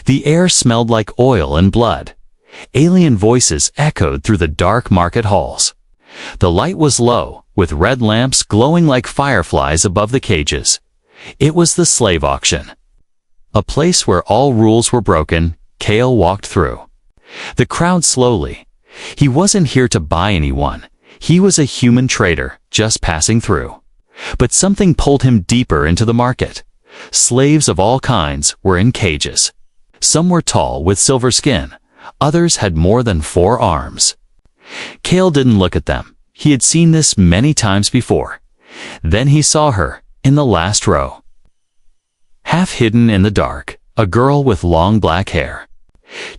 The air smelled like oil and blood. Alien voices echoed through the dark market halls. The light was low, with red lamps glowing like fireflies above the cages. It was the slave auction. A place where all rules were broken. Kale walked through. The crowd slowly. He wasn't here to buy anyone. He was a human trader, just passing through. But something pulled him deeper into the market. Slaves of all kinds were in cages. Some were tall with silver skin. Others had more than 4 arms. Kale didn't look at them. He had seen this many times before. Then he saw her, in the last row. Half hidden in the dark, a girl with long black hair.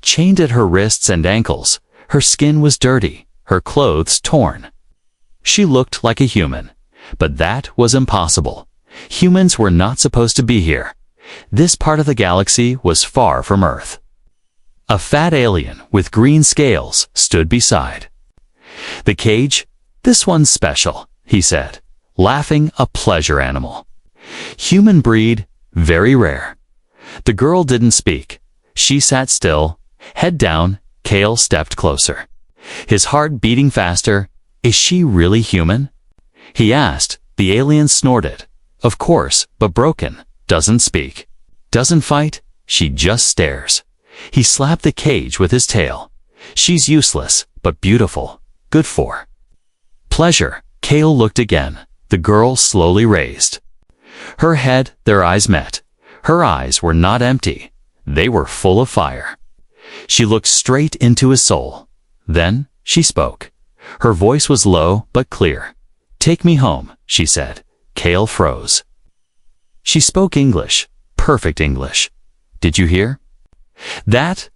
Chained at her wrists and ankles, her skin was dirty, her clothes torn. She looked like a human, but that was impossible. Humans were not supposed to be here. This part of the galaxy was far from Earth. A fat alien with green scales stood beside. "The cage? This one's special," he said, laughing, "a pleasure animal. Human breed, very rare." The girl didn't speak. She sat still, head down. Kale stepped closer. His heart beating faster. "Is she really human?" he asked. The alien snorted. "Of course, but broken. Doesn't speak. Doesn't fight. She just stares." He slapped the cage with his tail. "She's useless, but beautiful. Good for pleasure." Kale looked again. The girl slowly raised her head. Their eyes met. Her eyes were not empty. They were full of fire. She looked straight into his soul. Then she spoke. Her voice was low but clear. "Take me home," she said. Kale froze. She spoke English, perfect English. "Did you hear that?"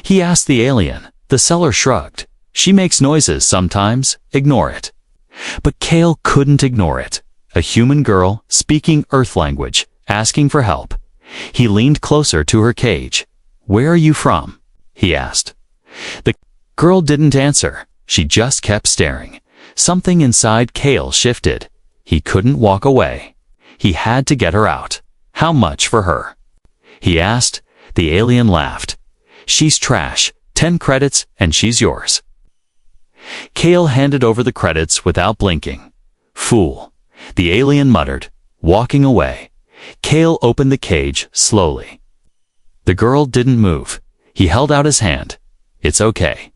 he asked the alien. The seller shrugged. "She makes noises sometimes. Ignore it." But Kale couldn't ignore it. A human girl, speaking Earth language, asking for help. He leaned closer to her cage. "Where are you from?" he asked. The girl didn't answer. She just kept staring. Something inside Kale shifted. He couldn't walk away. He had to get her out. "How much for her?" he asked. The alien laughed. "She's trash. 10 credits and she's yours." Kale handed over the credits without blinking. "Fool," the alien muttered, walking away. Kale opened the cage slowly. The girl didn't move. He held out his hand. "It's okay.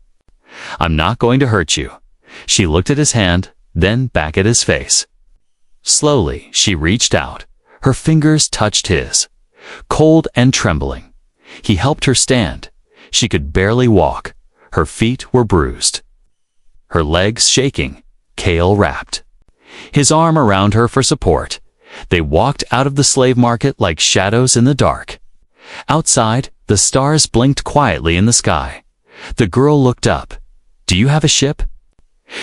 I'm not going to hurt you." She looked at his hand, then back at his face. Slowly, she reached out. Her fingers touched his. Cold and trembling. He helped her stand. She could barely walk. Her feet were bruised. Her legs shaking. Kale wrapped his arm around her for support. They walked out of the slave market like shadows in the dark. Outside, the stars blinked quietly in the sky. The girl looked up. "Do you have a ship?"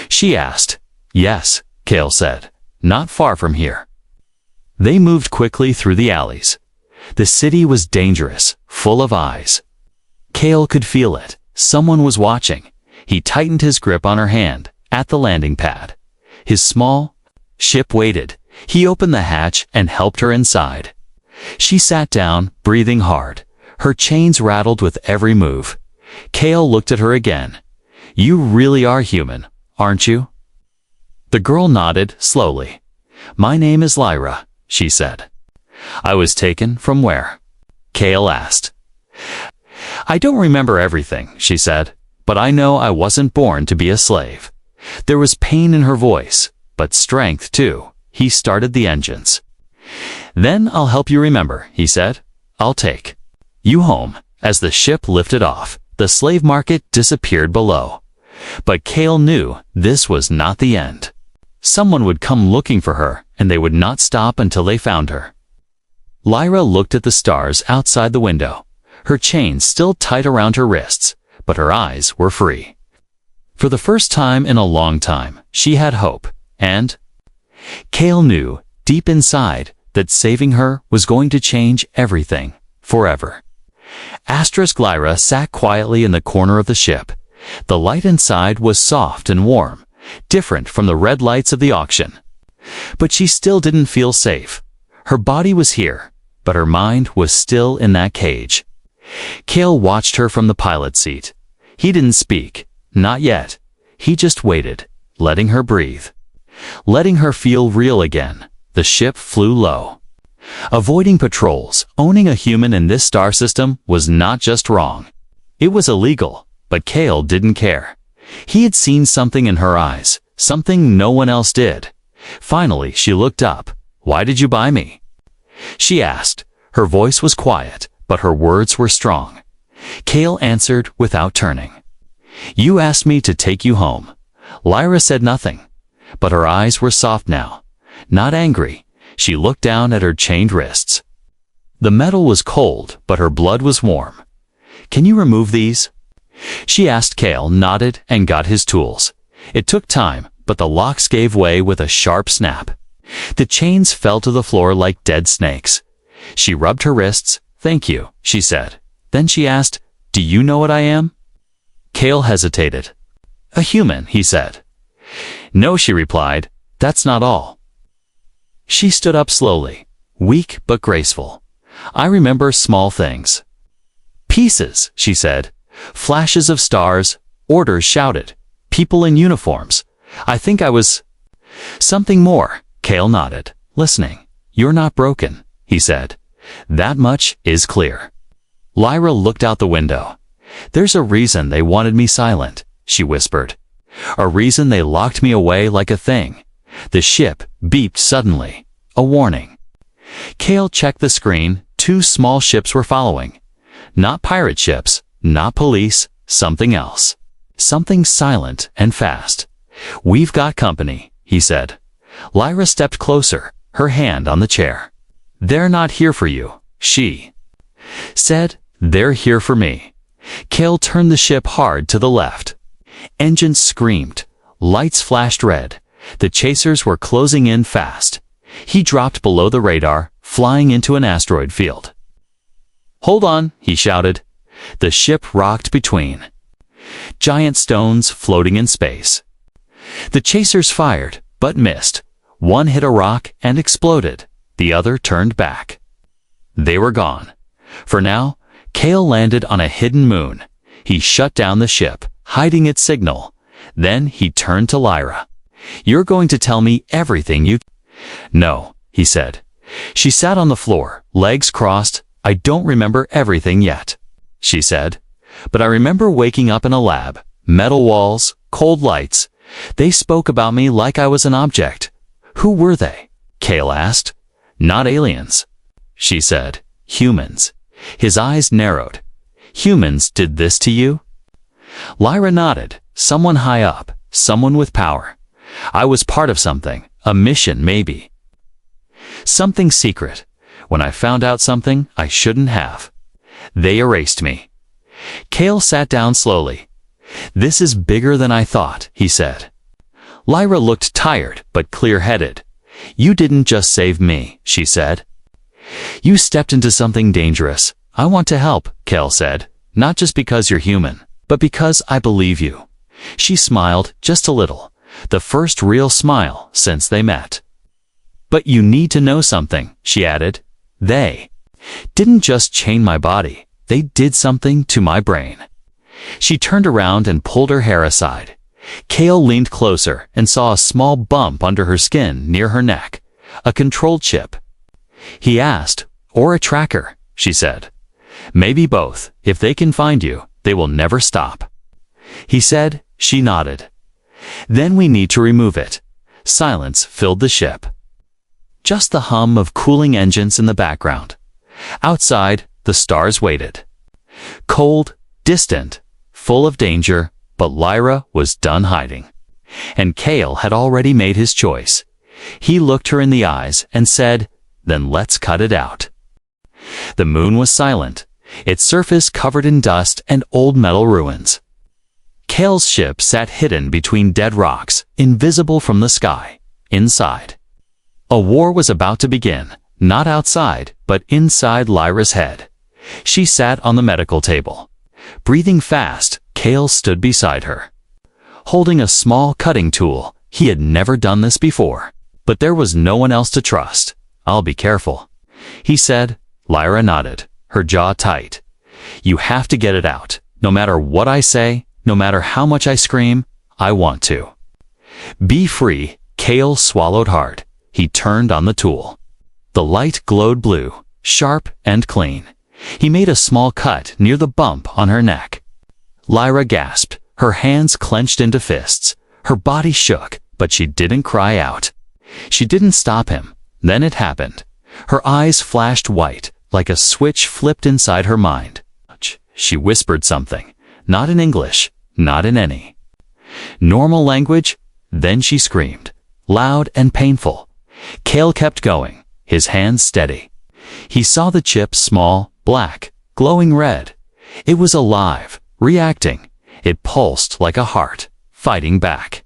she asked. "Yes," Kale said. "Not far from here." They moved quickly through the alleys. The city was dangerous, full of eyes. Kale could feel it. Someone was watching. He tightened his grip on her hand, at the landing pad. His small ship waited. He opened the hatch and helped her inside. She sat down, breathing hard. Her chains rattled with every move. Kale looked at her again. "You really are human, aren't you?" The girl nodded slowly. "My name is Lyra," she said. "I was taken from where?" Kale asked. "I don't remember everything," she said, "but I know I wasn't born to be a slave." There was pain in her voice, but strength too. He started the engines. "Then I'll help you remember," he said. "I'll take you home." As the ship lifted off, the slave market disappeared below. But Kale knew this was not the end. Someone would come looking for her, and they would not stop until they found her. Lyra looked at the stars outside the window. Her chains still tight around her wrists, but her eyes were free. For the first time in a long time, she had hope, and Kale knew, deep inside, that saving her was going to change everything, forever. Asterisk Lyra sat quietly in the corner of the ship. The light inside was soft and warm, different from the red lights of the auction. But she still didn't feel safe. Her body was here, but her mind was still in that cage. Cale watched her from the pilot seat. He didn't speak. Not yet. He just waited, letting her breathe. Letting her feel real again. The ship flew low. Avoiding patrols, owning a human in this star system was not just wrong. It was illegal, but Cale didn't care. He had seen something in her eyes, something no one else did. Finally, she looked up. "Why did you buy me?" she asked. Her voice was quiet, but her words were strong. Cale answered without turning. "You asked me to take you home." Lyra said nothing, but her eyes were soft now. Not angry, she looked down at her chained wrists. The metal was cold, but her blood was warm. "Can you remove these?" she asked. Cale nodded and got his tools. It took time, but the locks gave way with a sharp snap. The chains fell to the floor like dead snakes. She rubbed her wrists. "Thank you," she said. Then she asked, "Do you know what I am?" Cale hesitated. "A human," he said. "No," she replied. "That's not all." She stood up slowly, weak but graceful. "I remember small things." "Pieces," she said. "Flashes of stars, orders shouted, people in uniforms. I think I was..." "Something more." Cale nodded, listening. "You're not broken," he said. "That much is clear." Lyra looked out the window. "There's a reason they wanted me silent," she whispered. "A reason they locked me away like a thing." The ship beeped suddenly. A warning. Cale checked the screen. 2 small ships were following. Not pirate ships, not police, something else. Something silent and fast. "We've got company," he said. Lyra stepped closer, her hand on the chair. "They're not here for you," she said. "They're here for me." Cale turned the ship hard to the left. Engines screamed. Lights flashed red. The chasers were closing in fast. He dropped below the radar, flying into an asteroid field. "Hold on," he shouted. The ship rocked between giant stones floating in space. The chasers fired, but missed. One hit a rock and exploded. The other turned back. They were gone. For now, Cale landed on a hidden moon. He shut down the ship, hiding its signal. Then he turned to Lyra. "You're going to tell me everything you..." "No," he said. She sat on the floor, legs crossed. "I don't remember everything yet," she said. "But I remember waking up in a lab. Metal walls, cold lights. They spoke about me like I was an object." "Who were they?" Cale asked. "Not aliens," she said. "Humans." His eyes narrowed. "Humans did this to you?" Lyra nodded. "Someone high up, someone with power. I was part of something, a mission maybe. Something secret. When I found out something I shouldn't have, they erased me." Cale sat down slowly. "This is bigger than I thought," he said. Lyra looked tired but clear-headed. "You didn't just save me," she said. "You stepped into something dangerous. I want to help," Cale said. "Not just because you're human, but because I believe you." She smiled just a little, the first real smile since they met. "But you need to know something," she added. "They didn't just chain my body, they did something to my brain." She turned around and pulled her hair aside. Cale leaned closer and saw a small bump under her skin near her neck. "A control chip." He asked. "Or a tracker," she said. "Maybe both. If they can find you, they will never stop." He said. She nodded. "Then we need to remove it." Silence filled the ship. Just the hum of cooling engines in the background. Outside, the stars waited. Cold, distant, full of danger, but Lyra was done hiding. And Cale had already made his choice. He looked her in the eyes and said, "Then let's cut it out." The moon was silent, its surface covered in dust and old metal ruins. Cale's ship sat hidden between dead rocks, invisible from the sky. Inside, a war was about to begin, not outside, but inside Lyra's head. She sat on the medical table. Breathing fast, Cale stood beside her, holding a small cutting tool. He had never done this before, but there was no one else to trust. "I'll be careful," he said. Lyra nodded, her jaw tight. You have to get it out. No matter what I say, no matter how much I scream, I want to. Be free. Kale swallowed hard. He turned on the tool. The light glowed blue, sharp and clean. He made a small cut near the bump on her neck. Lyra gasped, her hands clenched into fists. Her body shook, but she didn't cry out. She didn't stop him. Then it happened. Her eyes flashed white, like a switch flipped inside her mind. She whispered something, not in English, not in any normal language. Then she screamed, loud and painful. Kale kept going, his hands steady. He saw the chip small, black, glowing red. It was alive, reacting. It pulsed like a heart, fighting back.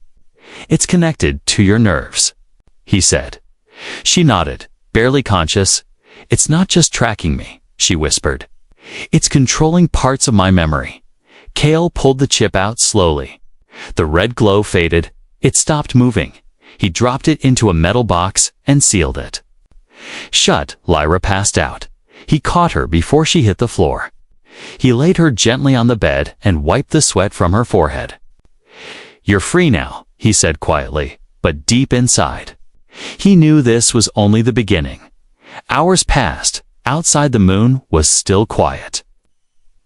It's connected to your nerves, he said. She nodded, barely conscious. It's not just tracking me, she whispered. It's controlling parts of my memory. Kale pulled the chip out slowly. The red glow faded. It stopped moving. He dropped it into a metal box and sealed it. Shut, Lyra passed out. He caught her before she hit the floor. He laid her gently on the bed and wiped the sweat from her forehead. You're free now, he said quietly, but deep inside. He knew this was only the beginning. Hours passed. Outside the moon was still quiet.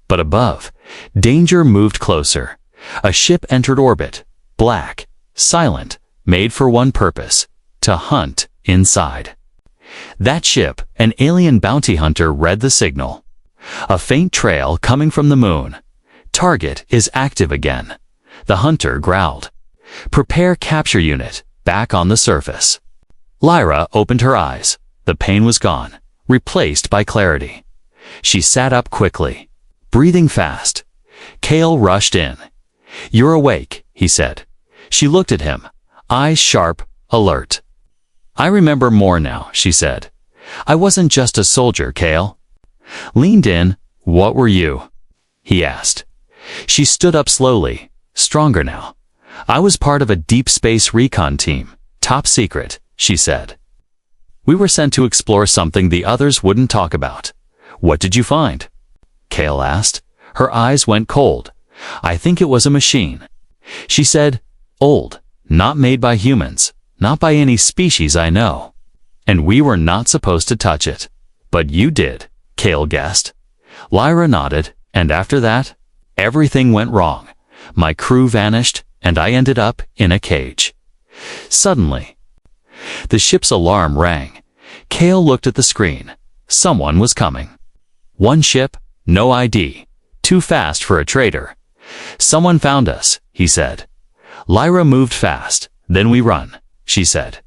But above, danger moved closer. A ship entered orbit, black, silent, made for one purpose, to hunt inside. That ship, an alien bounty hunter, read the signal. A faint trail coming from the moon. Target is active again. The hunter growled. Prepare capture unit, back on the surface. Lyra opened her eyes. The pain was gone, replaced by clarity. She sat up quickly, breathing fast. Kale rushed in. You're awake, he said. She looked at him, eyes sharp, alert. I remember more now, she said. I wasn't just a soldier, Kale. Leaned in. What were you? He asked. She stood up slowly, stronger now. I was part of a deep space recon team, top secret, she said. We were sent to explore something the others wouldn't talk about. What did you find? Kale asked. Her eyes went cold. I think it was a machine. She said, old, not made by humans, not by any species I know. And we were not supposed to touch it. But you did, Kale guessed. Lyra nodded, and after that, everything went wrong. My crew vanished, and I ended up in a cage. Suddenly, the ship's alarm rang. Kale looked at the screen. Someone was coming. One ship, no ID. Too fast for a trader. Someone found us, he said. Lyra moved fast. Then we run, she said.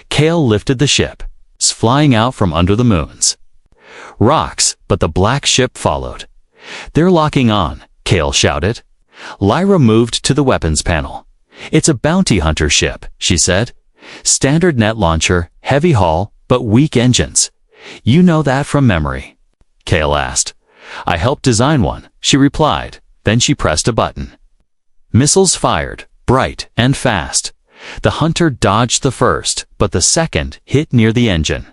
Kale lifted the ship, flying out from under the moons. Rocks, but the black ship followed. They're locking on, Kale shouted. Lyra moved to the weapons panel. It's a bounty hunter ship, she said. Standard net launcher, heavy hull, but weak engines. You know that from memory? Kale asked. I helped design one, she replied. Then she pressed a button. Missiles fired, bright and fast. The hunter dodged the first, but the second hit near the engine.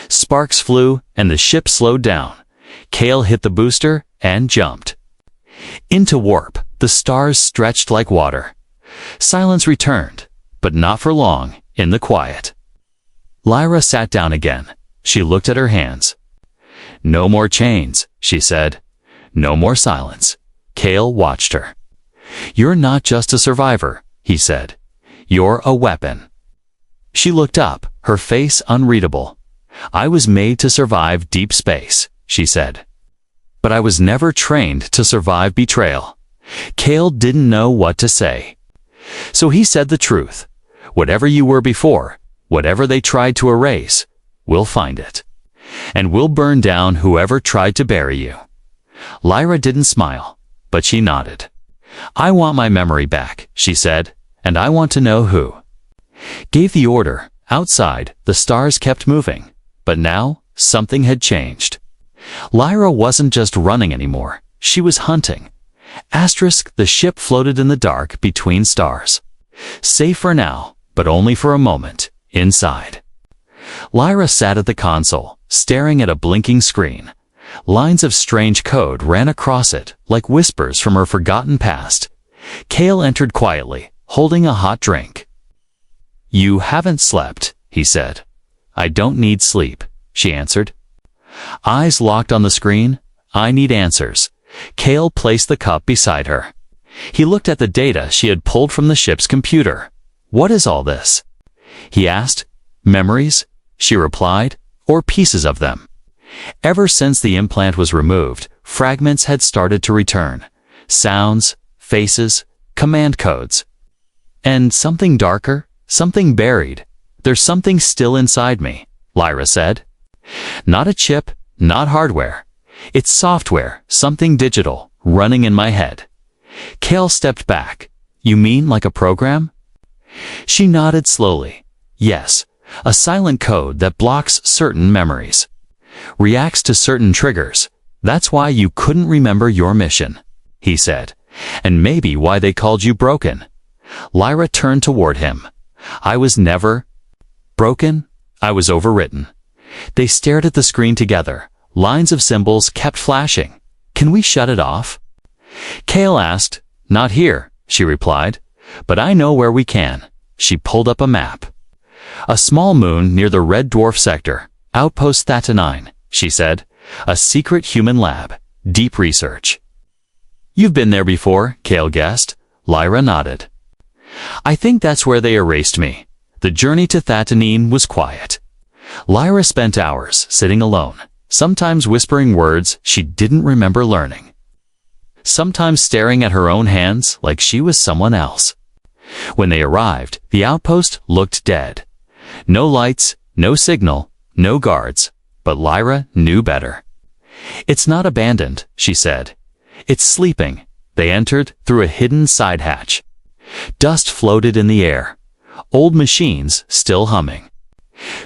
Sparks flew, and the ship slowed down. Kale hit the booster and jumped. Into warp, the stars stretched like water. Silence returned, but not for long, in the quiet. Lyra sat down again. She looked at her hands. No more chains, she said. No more silence. Kale watched her. You're not just a survivor, he said. You're a weapon. She looked up, her face unreadable. I was made to survive deep space, she said. But I was never trained to survive betrayal. Kale didn't know what to say. So he said the truth. Whatever you were before, whatever they tried to erase, we'll find it. And we'll burn down whoever tried to bury you. Lyra didn't smile, but she nodded. I want my memory back, she said, and I want to know who. Gave the order. Outside, the stars kept moving. But now, something had changed. Lyra wasn't just running anymore. She was hunting. Asterisk, the ship floated in the dark between stars. Safe for now, but only for a moment, inside. Lyra sat at the console, staring at a blinking screen. Lines of strange code ran across it, like whispers from her forgotten past. Kale entered quietly, holding a hot drink. "You haven't slept," he said. "I don't need sleep," she answered. Eyes locked on the screen. "I need answers." Kale placed the cup beside her. He looked at the data she had pulled from the ship's computer. "What is all this?" he asked. "Memories," she replied, "or pieces of them." Ever since the implant was removed, fragments had started to return. Sounds, faces, command codes. "And something darker, something buried. There's something still inside me," Lyra said. "Not a chip, not hardware. It's software, something digital, running in my head." Kale stepped back. "You mean like a program?" She nodded slowly. "Yes, a silent code that blocks certain memories. Reacts to certain triggers. That's why you couldn't remember your mission," he said. "And maybe why they called you broken." Lyra turned toward him. "I was never broken. I was overwritten." They stared at the screen together. Lines of symbols kept flashing. "Can we shut it off?" Kale asked. "Not here," she replied. "But I know where we can." She pulled up a map. "A small moon near the Red Dwarf sector. Outpost Theta 9, she said. "A secret human lab. Deep research." "You've been there before," Kale guessed. Lyra nodded. "I think that's where they erased me." The journey to Theta 9 was quiet. Lyra spent hours sitting alone, sometimes whispering words she didn't remember learning, sometimes staring at her own hands like she was someone else. When they arrived, the outpost looked dead. No lights, no signal, no guards, but Lyra knew better. "It's not abandoned," she said. "It's sleeping." They entered through a hidden side hatch. Dust floated in the air. Old machines still humming.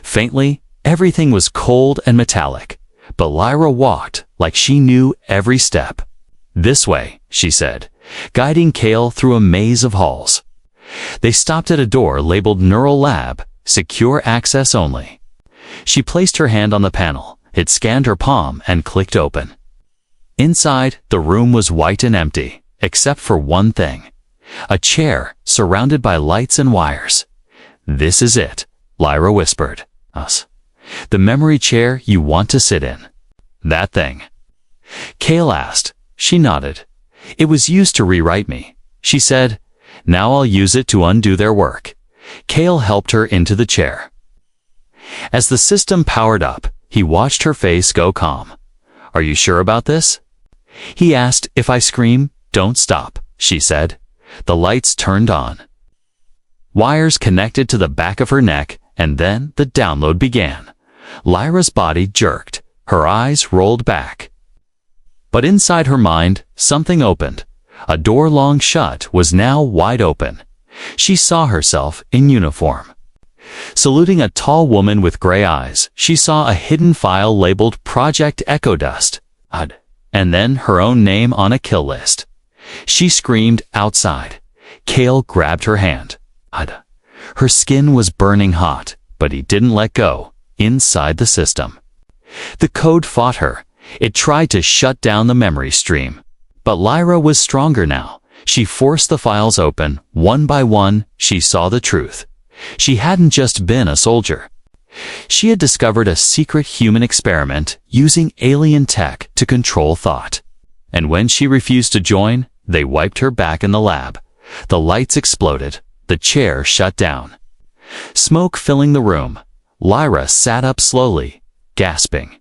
Faintly, everything was cold and metallic, but Lyra walked like she knew every step. "This way," she said, guiding Kale through a maze of halls. They stopped at a door labeled Neural Lab, secure access only. She placed her hand on the panel. It scanned her palm and clicked open. Inside, the room was white and empty, except for one thing. A chair surrounded by lights and wires. "This is it," Lyra whispered. "Us. The memory chair you want to sit in." "That thing?" Kale asked. She nodded. "It was used to rewrite me," she said. "Now I'll use it to undo their work." Kale helped her into the chair. As the system powered up, he watched her face go calm. "Are you sure about this?" He asked. "If I scream, don't stop," she said. The lights turned on. Wires connected to the back of her neck, and then the download began. Lyra's body jerked. Her eyes rolled back. But inside her mind, something opened. A door long shut was now wide open. She saw herself in uniform. Saluting a tall woman with gray eyes, she saw a hidden file labeled Project Echo Dust, and then her own name on a kill list. She screamed outside. Kale grabbed her hand. Her skin was burning hot, but he didn't let go. Inside the system, the code fought her. It tried to shut down the memory stream. But Lyra was stronger now. She forced the files open. One by one, she saw the truth. She hadn't just been a soldier. She had discovered a secret human experiment using alien tech to control thought. And when she refused to join, they wiped her back in the lab. The lights exploded. The chair shut down. Smoke filling the room. Lyra sat up slowly, gasping.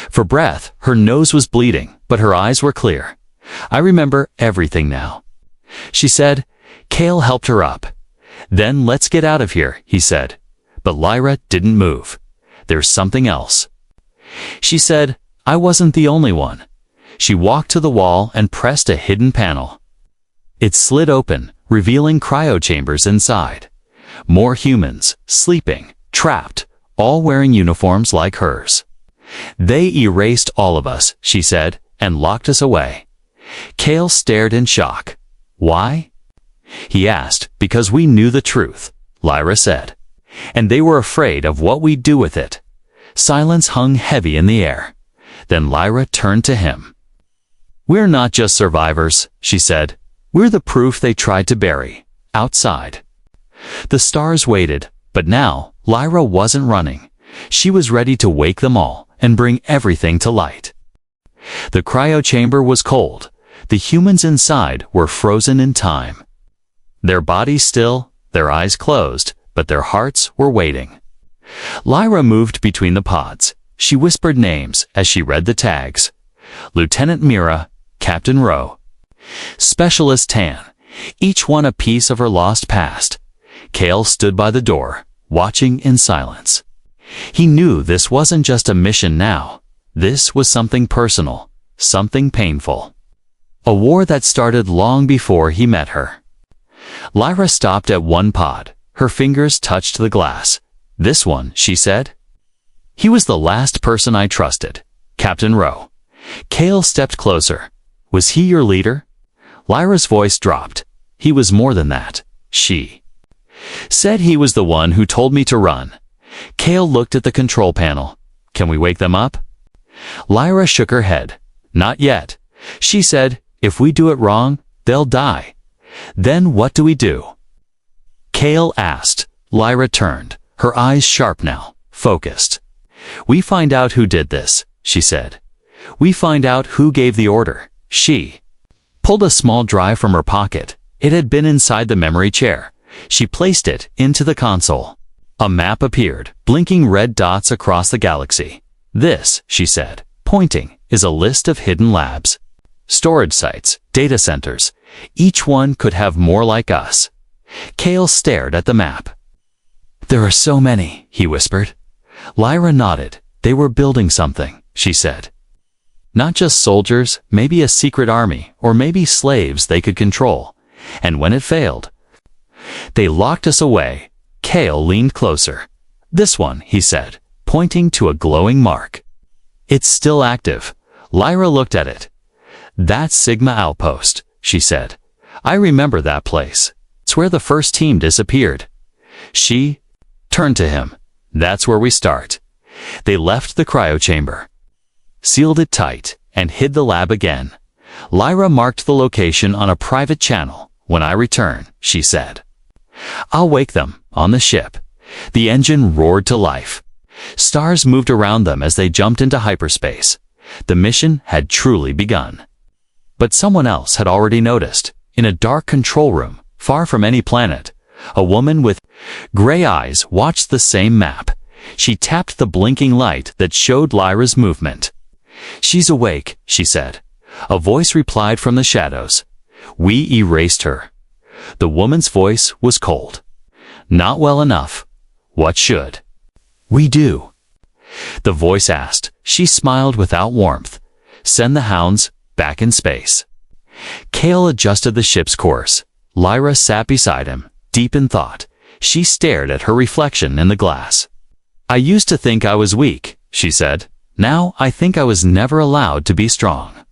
For breath, her nose was bleeding, but her eyes were clear. "I remember everything now," she said. Kale helped her up. "Then let's get out of here," he said. But Lyra didn't move. "There's something else," she said. "I wasn't the only one." She walked to the wall and pressed a hidden panel. It slid open, revealing cryochambers inside. More humans, sleeping, trapped, all wearing uniforms like hers. "They erased all of us," she said, "and locked us away." Kale stared in shock. "Why?" he asked. "Because we knew the truth," Lyra said. "And they were afraid of what we'd do with it." Silence hung heavy in the air. Then Lyra turned to him. "We're not just survivors," she said. "We're the proof they tried to bury. Outside." The stars waited, but now Lyra wasn't running. She was ready to wake them all and bring everything to light. The cryo chamber was cold. The humans inside were frozen in time. Their bodies still, their eyes closed, but their hearts were waiting. Lyra moved between the pods. She whispered names as she read the tags. Lieutenant Mira, Captain Rowe, Specialist Tan, each one a piece of her lost past. Kale stood by the door, watching in silence. He knew this wasn't just a mission now. This was something personal, something painful. A war that started long before he met her. Lyra stopped at one pod. Her fingers touched the glass. "This one," she said. "He was the last person I trusted. Captain Rowe." Kale stepped closer. "Was he your leader?" Lyra's voice dropped. "He was more than that. She said he was the one who told me to run." Kale looked at the control panel. "Can we wake them up?" Lyra shook her head. "Not yet." She said, "If we do it wrong, they'll die. Then what do we do?" Kale asked. Lyra turned, her eyes sharp now, focused. "We find out who did this," she said. "We find out who gave the order." She pulled a small drive from her pocket. It had been inside the memory chair. She placed it into the console. A map appeared, blinking red dots across the galaxy. "This," she said, pointing, "is a list of hidden labs. Storage sites, data centers. Each one could have more like us." Kale stared at the map. "There are so many," he whispered. Lyra nodded. "They were building something," she said. "Not just soldiers, maybe a secret army, or maybe slaves they could control. And when it failed, they locked us away." Kale leaned closer. "This one," he said, pointing to a glowing mark. "It's still active." Lyra looked at it. "That's Sigma Outpost," she said. "I remember that place. It's where the first team disappeared." She turned to him. "That's where we start." They left the cryo chamber, sealed it tight, and hid the lab again. Lyra marked the location on a private channel. "When I return," she said, "I'll wake them on the ship." The engine roared to life. Stars moved around them as they jumped into hyperspace. The mission had truly begun. But someone else had already noticed. In a dark control room, far from any planet, a woman with gray eyes watched the same map. She tapped the blinking light that showed Lyra's movement. "She's awake," she said. A voice replied from the shadows. "We erased her." The woman's voice was cold. "Not well enough. What should we do?" The voice asked. She smiled without warmth. "Send the hounds back in space." Kale adjusted the ship's course. Lyra sat beside him, deep in thought. She stared at her reflection in the glass. "I used to think I was weak," she said. "Now I think I was never allowed to be strong."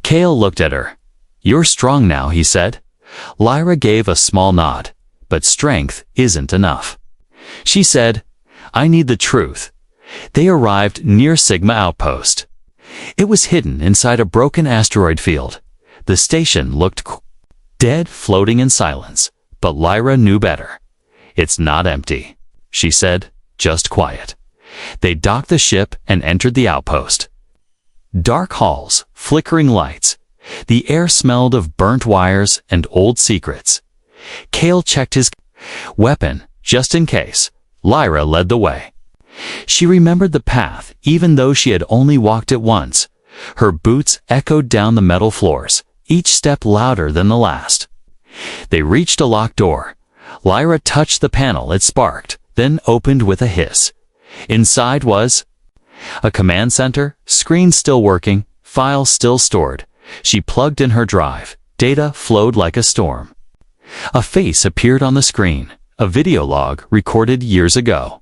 Kale looked at her. "You're strong now," he said. Lyra gave a small nod. "But strength isn't enough." She said, "I need the truth." They arrived near Sigma Outpost. It was hidden inside a broken asteroid field. The station looked dead, floating in silence. But Lyra knew better. "It's not empty," she said, "just quiet." They docked the ship and entered the outpost. Dark halls, flickering lights. The air smelled of burnt wires and old secrets. Kale checked his weapon, just in case. Lyra led the way. She remembered the path, even though she had only walked it once. Her boots echoed down the metal floors, each step louder than the last. They reached a locked door. Lyra touched the panel. It sparked, then opened with a hiss. Inside was a command center, screen still working, files still stored. She plugged in her drive. Data flowed like a storm. A face appeared on the screen, a video log recorded years ago.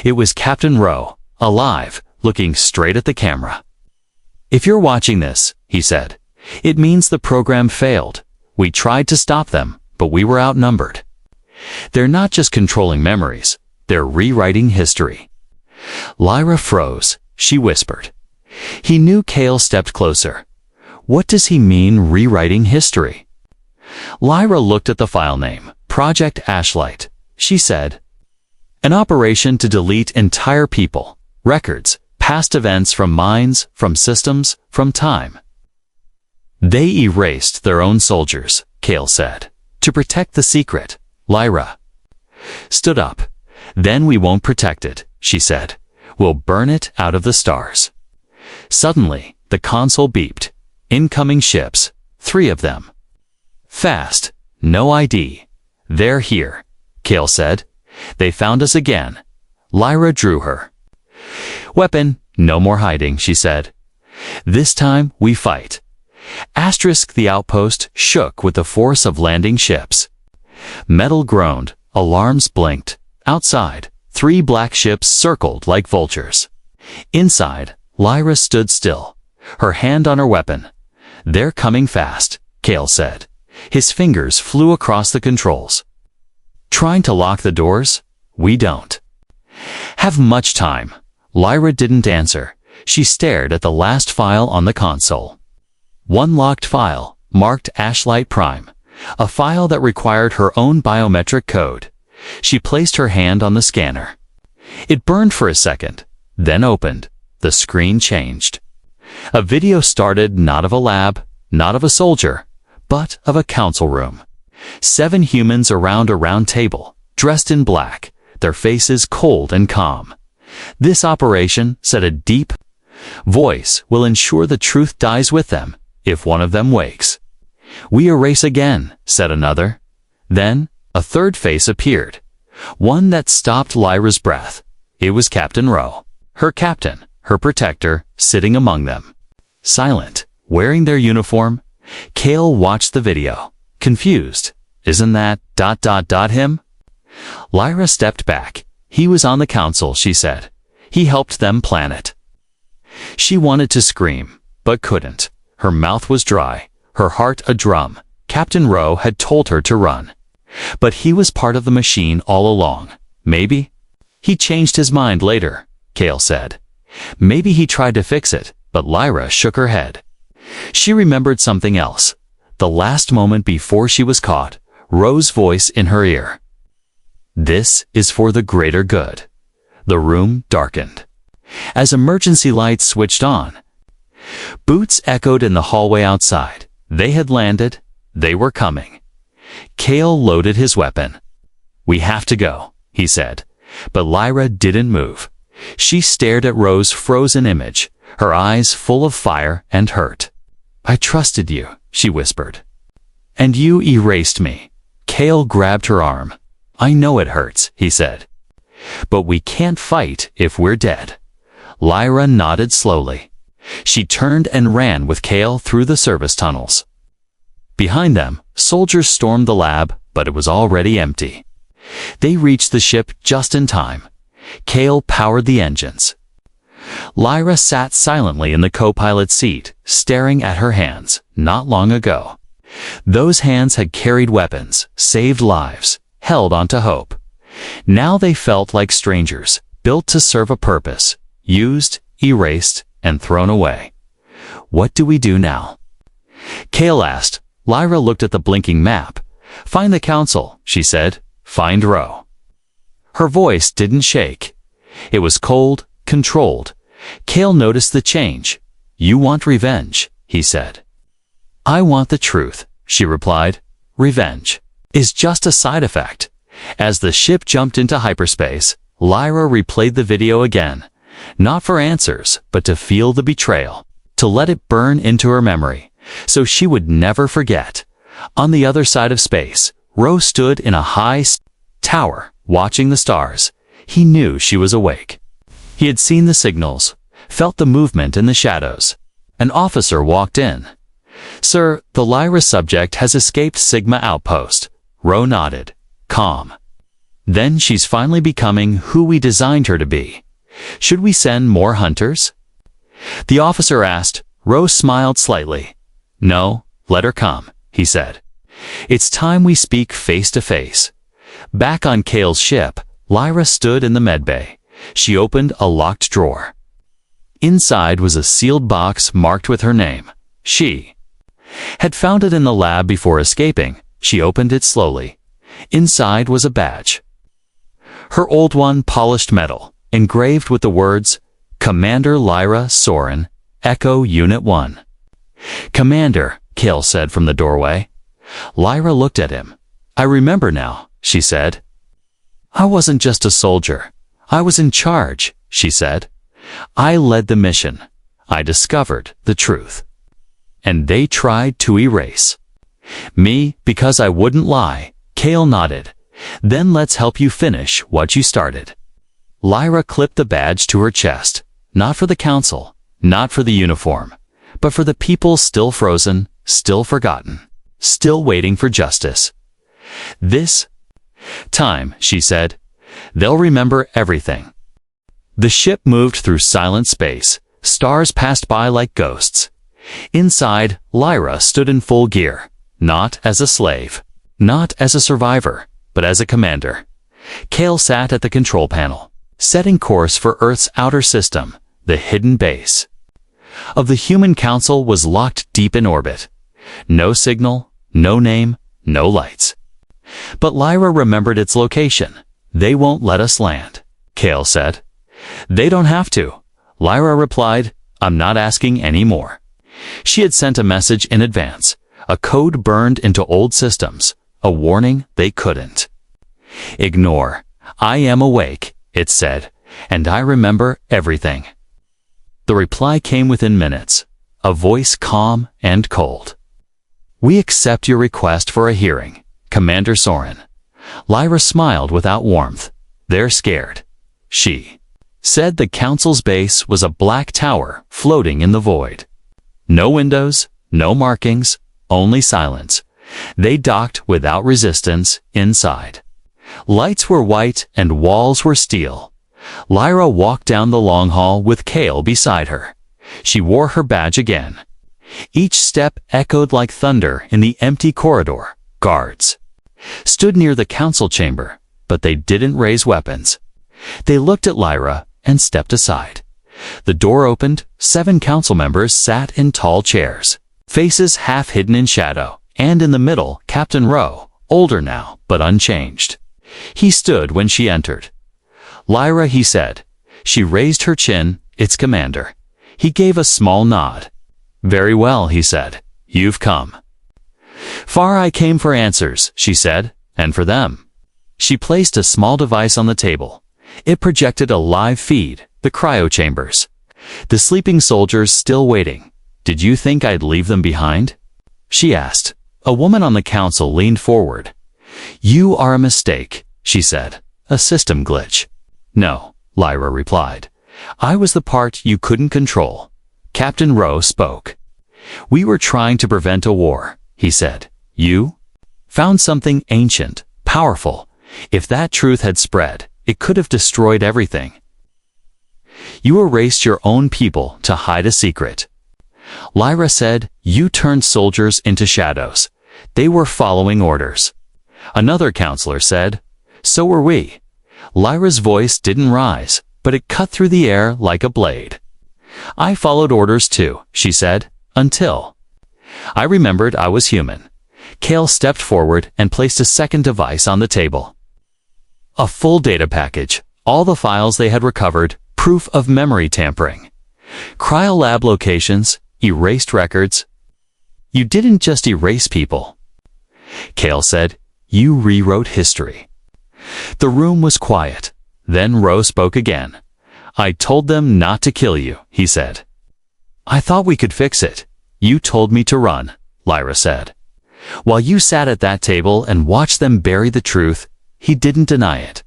It was Captain Rowe, alive, looking straight at the camera. "If you're watching this," he said, "it means the program failed. We tried to stop them, but we were outnumbered. They're not just controlling memories, they're rewriting history." Lyra froze. She whispered, He knew Kale stepped closer. What does he mean rewriting history? Lyra looked at the file name, Project Ashlight. She said, an operation to delete entire people, records, past events from minds, from systems, from time. They erased their own soldiers, Kale said, to protect the secret. Lyra stood up. Then we won't protect it, she said. We'll burn it out of the stars. Suddenly, the console beeped. Incoming ships, 3 of them. Fast, no ID. They're here, Kale said. They found us again. Lyra drew her weapon. No more hiding, she said. This time we fight. Asterisk the outpost shook with the force of landing ships. Metal groaned, alarms blinked. Outside, 3 black ships circled like vultures. Inside, Lyra stood still, her hand on her weapon. They're coming fast, Kale said. His fingers flew across the controls. Trying to lock the doors? We don't have much time. Lyra didn't answer. She stared at the last file on the console. One locked file, marked Ashlight Prime, a file that required her own biometric code. She placed her hand on the scanner. It burned for a second, then opened. The screen changed. A video started, not of a lab, not of a soldier, but of a council room. 7 humans around a round table, dressed in black, their faces cold and calm. This operation, said a deep voice, will ensure the truth dies with them, if one of them wakes. We erase again, said another. Then, a third face appeared, one that stopped Lyra's breath. It was Captain Rowe, her captain, her protector, sitting among them. Silent, wearing their uniform, Kale watched the video, confused. Isn't that ... him? Lyra stepped back. He was on the council, she said. He helped them plan it. She wanted to scream, but couldn't. Her mouth was dry, her heart a drum. Captain Rowe had told her to run. But he was part of the machine all along. Maybe he changed his mind later, Kale said. Maybe he tried to fix it, but Lyra shook her head. She remembered something else. The last moment before she was caught, Rowe's voice in her ear. This is for the greater good. The room darkened. As emergency lights switched on, boots echoed in the hallway outside. They had landed. They were coming. Kale loaded his weapon. We have to go, he said. But Lyra didn't move. She stared at Rowe's frozen image, her eyes full of fire and hurt. I trusted you, she whispered. And you erased me. Kale grabbed her arm. I know it hurts, he said. But we can't fight if we're dead. Lyra nodded slowly. She turned and ran with Kale through the service tunnels. Behind them, soldiers stormed the lab, but it was already empty. They reached the ship just in time. Kale powered the engines. Lyra sat silently in the co-pilot seat, staring at her hands. Not long ago, those hands had carried weapons, saved lives, held onto hope. Now they felt like strangers, built to serve a purpose, used, erased, and thrown away. What do we do now? Kale asked. Lyra looked at the blinking map. Find the council, she said. Find Rowe. Her voice didn't shake. It was cold, controlled. Kale noticed the change. You want revenge, he said. I want the truth, she replied. Revenge is just a side effect. As the ship jumped into hyperspace, Lyra replayed the video again. Not for answers, but to feel the betrayal. To let it burn into her memory, so she would never forget. On the other side of space, Rowe stood in a high tower, watching the stars. He knew she was awake. He had seen the signals, felt the movement in the shadows. An officer walked in. Sir, the Lyra subject has escaped Sigma Outpost. Rowe nodded, calm. Then she's finally becoming who we designed her to be. Should we send more hunters? The officer asked. Rowe smiled slightly. No, let her come, he said. It's time we speak face to face. Back on Kale's ship, Lyra stood in the medbay. She opened a locked drawer. Inside was a sealed box marked with her name. She had found it in the lab before escaping. She opened it slowly. Inside was a badge. Her old one, polished metal, engraved with the words, Commander Lyra Soren, Echo Unit 1. Commander, Kale said from the doorway. Lyra looked at him. I remember now, she said. I wasn't just a soldier. I was in charge, she said. I led the mission. I discovered the truth. And they tried to erase me because I wouldn't lie. Kale nodded. Then let's help you finish what you started. Lyra clipped the badge to her chest, not for the council, not for the uniform, but for the people still frozen, still forgotten, still waiting for justice. This time, she said, they'll remember everything. The ship moved through silent space. Stars passed by like ghosts. Inside, Lyra stood in full gear, not as a slave, not as a survivor, but as a commander. Kale sat at the control panel, setting course for Earth's outer system, the hidden base of the human council was locked deep in orbit. No signal, no name, no lights. But Lyra remembered its location. They won't let us land, Kale said. They don't have to. Lyra replied, I'm not asking any more. She had sent a message in advance, a code burned into old systems, a warning they couldn't ignore. I am awake, it said, and I remember everything. The reply came within minutes, a voice calm and cold. We accept your request for a hearing, Commander Soren. Lyra smiled without warmth. They're scared. She said the council's base was a black tower floating in the void. No windows, no markings, only silence. They docked without resistance inside. Lights were white and walls were steel. Lyra walked down the long hall with Kale beside her. She wore her badge again. Each step echoed like thunder in the empty corridor. Guards stood near the council chamber, but they didn't raise weapons. They looked at Lyra and stepped aside. The door opened. 7 council members sat in tall chairs, faces half hidden in shadow, and in the middle, Captain Rowe, older now, but unchanged. He stood when she entered. Lyra, he said. She raised her chin. It's Commander. He gave a small nod. Very well, he said. You've come far. I came for answers, she said, and for them. She placed a small device on the table. It projected a live feed, the cryo chambers. The sleeping soldiers still waiting. Did you think I'd leave them behind? She asked. A woman on the council leaned forward. You are a mistake, she said. A system glitch. No, Lyra replied. I was the part you couldn't control. Captain Rowe spoke. We were trying to prevent a war, he said. You found something ancient, powerful. If that truth had spread, it could have destroyed everything. You erased your own people to hide a secret. Lyra said, you turned soldiers into shadows. They were following orders. Another counselor said, so were we. Lyra's voice didn't rise, but it cut through the air like a blade. I followed orders too, she said, until I remembered I was human. Kale stepped forward and placed a second device on the table. A full data package, all the files they had recovered, proof of memory tampering. Cryolab locations, erased records. You didn't just erase people, Kale said. You rewrote history. The room was quiet. Then Rowe spoke again. I told them not to kill you, he said. I thought we could fix it. You told me to run, Lyra said. While you sat at that table and watched them bury the truth, he didn't deny it.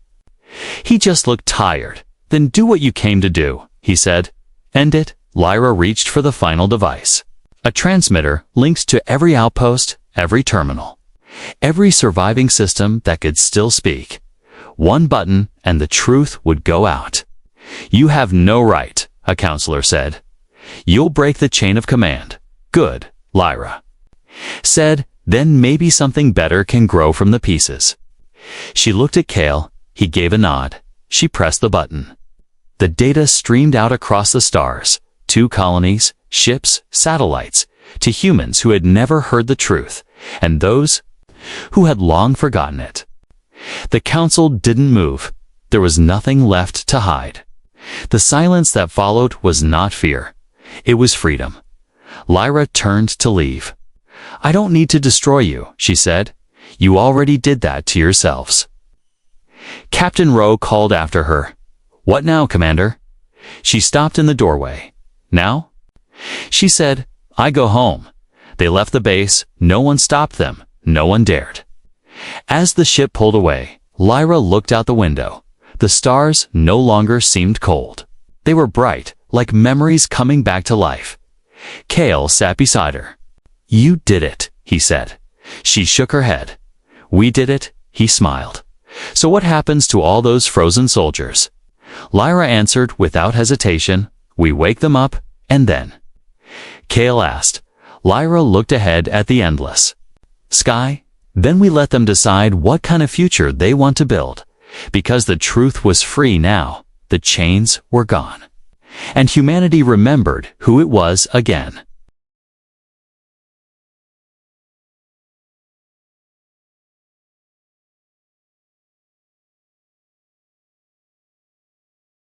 He just looked tired. Then do what you came to do, he said. End it. Lyra reached for the final device. A transmitter linked to every outpost, every terminal, every surviving system that could still speak. One button and the truth would go out. You have no right, a counselor said. You'll break the chain of command. Good, Lyra said. Then maybe something better can grow from the pieces. She looked at Kale. He gave a nod. She pressed the button. The data streamed out across the stars, to colonies, ships, satellites, to humans who had never heard the truth, and those who had long forgotten it. The council didn't move. There was nothing left to hide. The silence that followed was not fear. It was freedom. Lyra turned to leave. "I don't need to destroy you," she said. "You already did that to yourselves." Captain Rowe called after her. "What now, Commander?" She stopped in the doorway. "Now?" She said, "I go home." They left the base. No one stopped them. No one dared. As the ship pulled away, Lyra looked out the window. The stars no longer seemed cold. They were bright, like memories coming back to life. Kale sat beside her. "You did it," he said. She shook her head. "We did it," he smiled. "So what happens to all those frozen soldiers?" Lyra answered without hesitation, "We wake them up, and then?" Kale asked. Lyra looked ahead at the endless sky. "Then we let them decide what kind of future they want to build. Because the truth was free now, the chains were gone. And humanity remembered who it was again."